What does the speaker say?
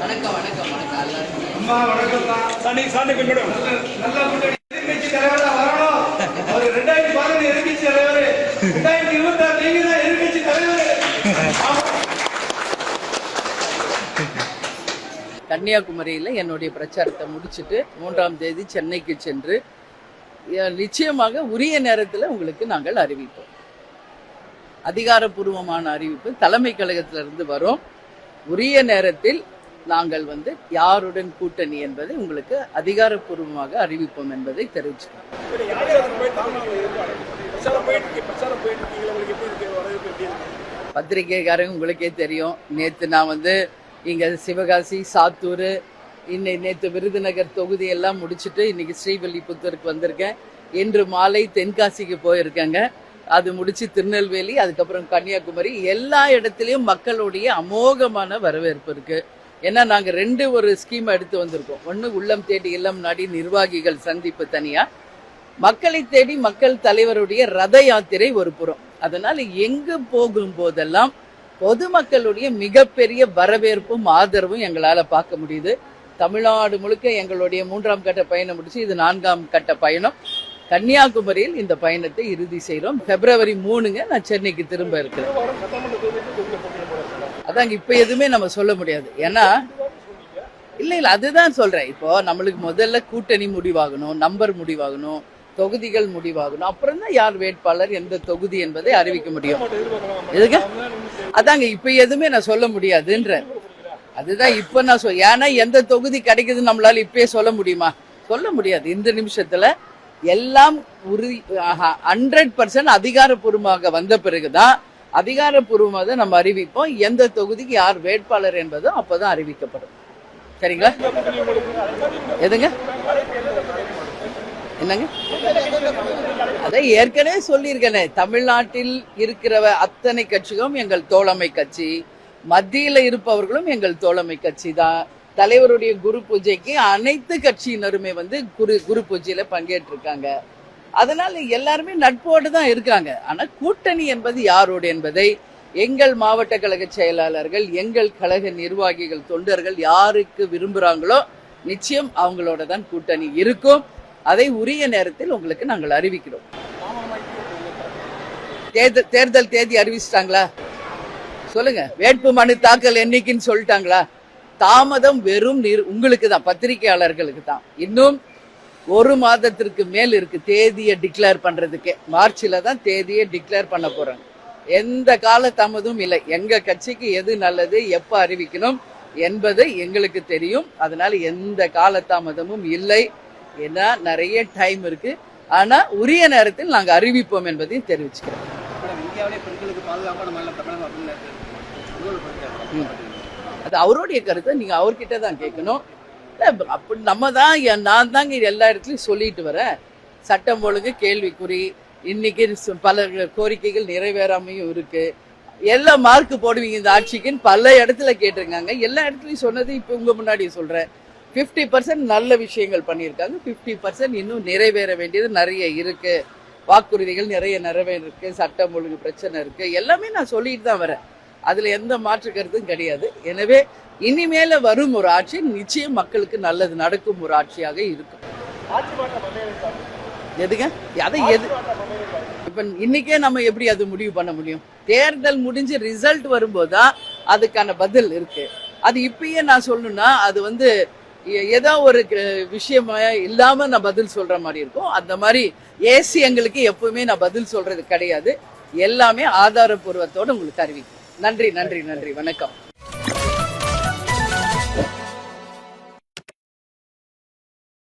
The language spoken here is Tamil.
வணக்கம் வணக்கம் வணக்கம் எல்லாருக்கும் அம்மா வணக்கம் தான். சாணி மேடம் நல்லா முன்னாடி எதிர்கட்சி தலைவரா வரணும். அவர் 2016 எதிர்கட்சி தலைவர், 2026 நீங்க தான் எதிர்கட்சி தலைவர். கன்னியாகுமரியில் என்னுடைய பிரச்சாரத்தை முடிச்சுட்டு 3ஆம் தேதி சென்னைக்கு சென்று நிச்சயமாக உரிய நேரத்தில் உங்களுக்கு நாங்கள் அறிவிப்போம். அதிகாரப்பூர்வமான அறிவிப்பு தலைமை கழகத்திலிருந்து வரும். உரிய நேரத்தில் நாங்கள் யாருடன் கூட்டணி என்பதை உங்களுக்கு அதிகாரப்பூர்வமாக அறிவிப்போம் என்பதை தெரிவிச்சுக்கிறோம். பத்திரிகைக்காரங்க உங்களுக்கே தெரியும். நேற்று நான் இங்கே சிவகாசி, சாத்தூர், நேற்று விருதுநகர் தொகுதி எல்லாம் முடிச்சுட்டு இன்னைக்கு ஸ்ரீவில்லிபுத்தூருக்கு வந்திருக்கேன். இன்று மாலை தென்காசிக்கு போயிருக்கேங்க. அது முடிச்சு திருநெல்வேலி, அதுக்கப்புறம் கன்னியாகுமரி, எல்லா இடத்துலையும் மக்களுடைய அமோகமான வரவேற்பு இருக்கு. ஏன்னா நாங்கள் ஒரு ஸ்கீம் எடுத்து வந்திருக்கோம். ஒன்று உள்ளம் தேடி இல்லம் நாடி நிர்வாகிகள் சந்திப்பு தனியா, மக்களை தேடி மக்கள் தலைவருடைய ரத யாத்திரை ஒரு புறம். அதனால எங்கு போகும் போதெல்லாம் பொதுமக்களுடைய மிகப்பெரிய வரவேற்பும் ஆதரவும் எங்களால பார்க்க முடியுது. தமிழ்நாடு முழுக்க எங்களுடைய 3ஆம் கட்ட பயணம் முடிச்சு இது 4ஆம் கட்ட பயணம். கன்னியாகுமரியில் இந்த பயணத்தை இறுதி செய்கிறோம். February 3 நான் சென்னைக்கு திரும்ப இருக்கிறேன். அதாங்க இப்ப எதுவுமே நம்ம சொல்ல முடியாது. ஏன்னா இல்ல அதுதான் சொல்றேன். இப்போ நம்மளுக்கு முதல்ல கூட்டணி முடிவாகணும், நம்பர் முடிவாகணும், தொகுதிகள் முடிவாகணும், அப்புறம் தான் யார் வேட்பாளர் எந்த தொகுதி என்பதை அறிவிக்க முடியும். எதுக்கு அதாங்க இப்ப எதுவுமே நான் சொல்ல முடியாதுன்ற. அதுதான் இப்ப நான் ஏன்னா எந்த தொகுதி கிடைக்குதுன்னு நம்மளால இப்பயே சொல்ல முடியுமா? சொல்ல முடியாது. இந்த நிமிஷத்துல எல்லாம் 100% அதிகாரப்பூர்வமாக வந்த பிறகுதான் அதிகாரப்பூர்வமாக நம்ம அறிவிப்போம். எந்த தொகுதிக்கு யார் வேட்பாளர் என்பதும் அப்பதான் அறிவிக்கப்படும். சரிங்களா? எதுங்க என்னங்க? அதை ஏற்கனவே சொல்லியிருக்கேனே, தமிழ்நாட்டில் இருக்கிற அத்தனை கட்சிகளும் எங்கள் தோழமை கட்சி, மத்தியில இருப்பவர்களும் எங்கள் தோழமை கட்சி தான். தலைவருடைய குரு பூஜைக்கு அனைத்து கட்சியினருமே குரு பூஜையில பங்கேற்றிருக்காங்க. அதனால எல்லாருமே நட்போடு தான் இருக்காங்க. ஆனா கூட்டணி என்பது யாரோடு என்பதை எங்கள் மாவட்ட கழக செயலாளர்கள், எங்கள் கழக நிர்வாகிகள், தொண்டர்கள் யாருக்கு விரும்புறாங்களோ நிச்சயம் அவங்களோட தான் கூட்டணி இருக்கும். அதை உரிய நேரத்தில் உங்களுக்கு நாங்கள் அறிவிக்கிறோம். தேர்தல் தேதி அறிவிச்சிட்டாங்களா? சொல்லுங்க. வேட்பு மனு தாக்கல் என்னைக்குன்னு சொல்லிட்டாங்களா? தாமதம் வெறும் உங்களுக்கு தான், பத்திரிகையாளர்களுக்கு தான். இன்னும் 1 மாதத்திற்கு மேல் இருக்கு தேதியை டிக்ளேர் பண்றதுக்கு. மார்ச்ல தான் தேதியை டிக்ளேர் பண்ண போறாங்க. எந்த கால தாமதமும் இல்லை. எங்க கட்சிக்கு எது நல்லது, எப்ப அறிவிக்கணும் என்பது எங்களுக்கு தெரியும். அதனால எந்த காலதாமதமும் இல்லை. ஏன்னா நிறைய டைம் இருக்கு. ஆனா உரிய நேரத்தில் நாங்க அறிவிப்போம் என்பதையும் தெரிவிச்சுக்கிறோம். அது அவருடைய கருத்தை நீங்க அவர்கிட்ட தான் கேட்கணும். அப்படி நான் தாங்க எல்லா இடத்துலயும் சொல்லிட்டு வரேன். சட்டம் ஒழுங்கு கேள்விக்குறி, இன்னைக்கு பல கோரிக்கைகள் நிறைவேறாமையும் இருக்கு. எல்லா மார்க் போடுவீங்க இந்த ஆட்சிக்குன்னு பல இடத்துல கேட்டிருக்காங்க. எல்லா இடத்துலயும் சொன்னது இப்ப உங்க முன்னாடி சொல்றேன். 50% நல்ல விஷயங்கள் பண்ணியிருக்காங்க. 50% இன்னும் நிறைவேற வேண்டியது நிறைய இருக்கு. வாக்குறுதிகள் நிறைய நிறைவேறிருக்கு. சட்டம் ஒழுங்கு பிரச்சனை இருக்கு. எல்லாமே நான் சொல்லிட்டு தான் வரேன். அதுல எந்த மாற்று கருத்தும் கிடையாது. எனவே இனிமேல வரும் ஒரு ஆட்சி நிச்சயம் மக்களுக்கு நல்லது நடக்கும் ஒரு ஆட்சியாக இருக்கும். எதுங்க அதை இப்ப இன்னைக்கே நம்ம எப்படி அது முடிவு பண்ண முடியும்? தேர்தல் முடிஞ்சு ரிசல்ட் வரும்போதுதான் அதுக்கான பதில் இருக்கு. அது இப்பயே நான் சொல்லணும்னா அது ஏதோ ஒரு விஷயமா இல்லாம நான் பதில் சொல்ற மாதிரி இருக்கும். அந்த மாதிரி ஏசி எங்களுக்கு எப்பவுமே நான் பதில் சொல்றது கிடையாது. எல்லாமே ஆதாரப்பூர்வத்தோட உங்களுக்கு அறிவிக்கும். நன்றி நன்றி நன்றி. வணக்கம்.